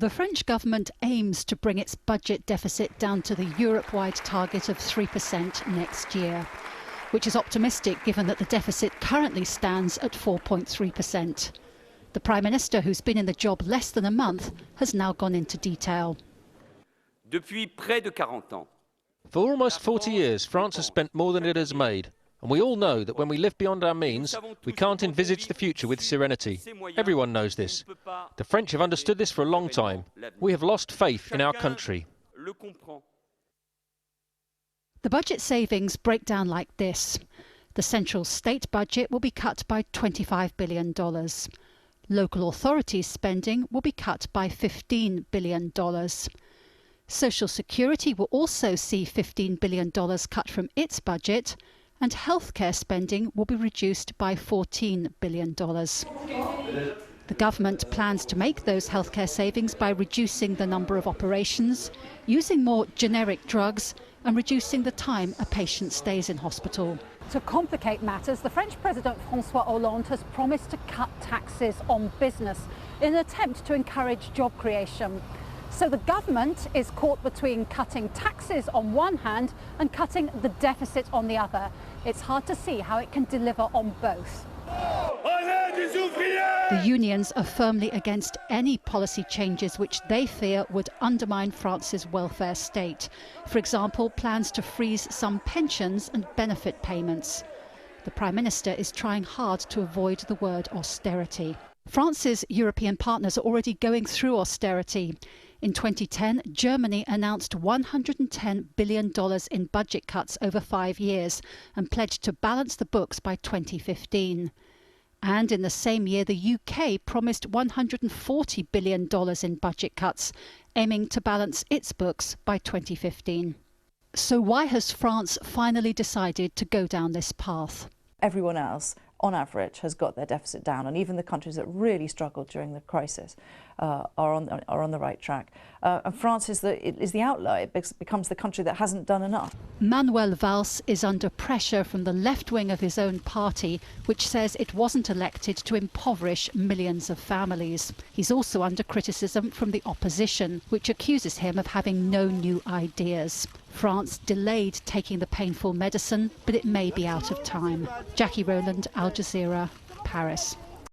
The French government aims to bring its budget deficit down to the Europe-wide target of 3% next year, which is optimistic given that the deficit currently stands at 4.3%. The Prime Minister, who's been in the job less than a month, has now gone into detail. For almost 40 years, France has spent more than it has made. And we all know that when we live beyond our means, we can't envisage the future with serenity. Everyone knows this. The French have understood this for a long time. We have lost faith in our country. The budget savings break down like this. The central state budget will be cut by $25 billion. Local authorities' spending will be cut by $15 billion. Social Security will also see $15 billion cut from its budget, and healthcare spending will be reduced by $14 billion. The government plans to make those healthcare savings by reducing the number of operations, using more generic drugs, and reducing the time a patient stays in hospital. To complicate matters, the French President François Hollande has promised to cut taxes on business in an attempt to encourage job creation. So the government is caught between cutting taxes on one hand and cutting the deficit on the other. It's hard to see how it can deliver on both. The unions are firmly against any policy changes which they fear would undermine France's welfare state. For example, plans to freeze some pensions and benefit payments. The Prime Minister is trying hard to avoid the word austerity. France's European partners are already going through austerity. In 2010, Germany announced $110 billion in budget cuts over 5 years and pledged to balance the books by 2015. And in the same year, the UK promised $140 billion in budget cuts, aiming to balance its books by 2015. So why has France finally decided to go down this path? Everyone else, on average, has got their deficit down, and even the countries that really struggled during the crisis are on the right track. And France is the outlier. It becomes the country that hasn't done enough. Manuel Valls is under pressure from the left wing of his own party, which says it wasn't elected to impoverish millions of families. He's also under criticism from the opposition, which accuses him of having no new ideas. France delayed taking the painful medicine, but it may be out of time. Jacky Rowland, Al Jazeera, Paris.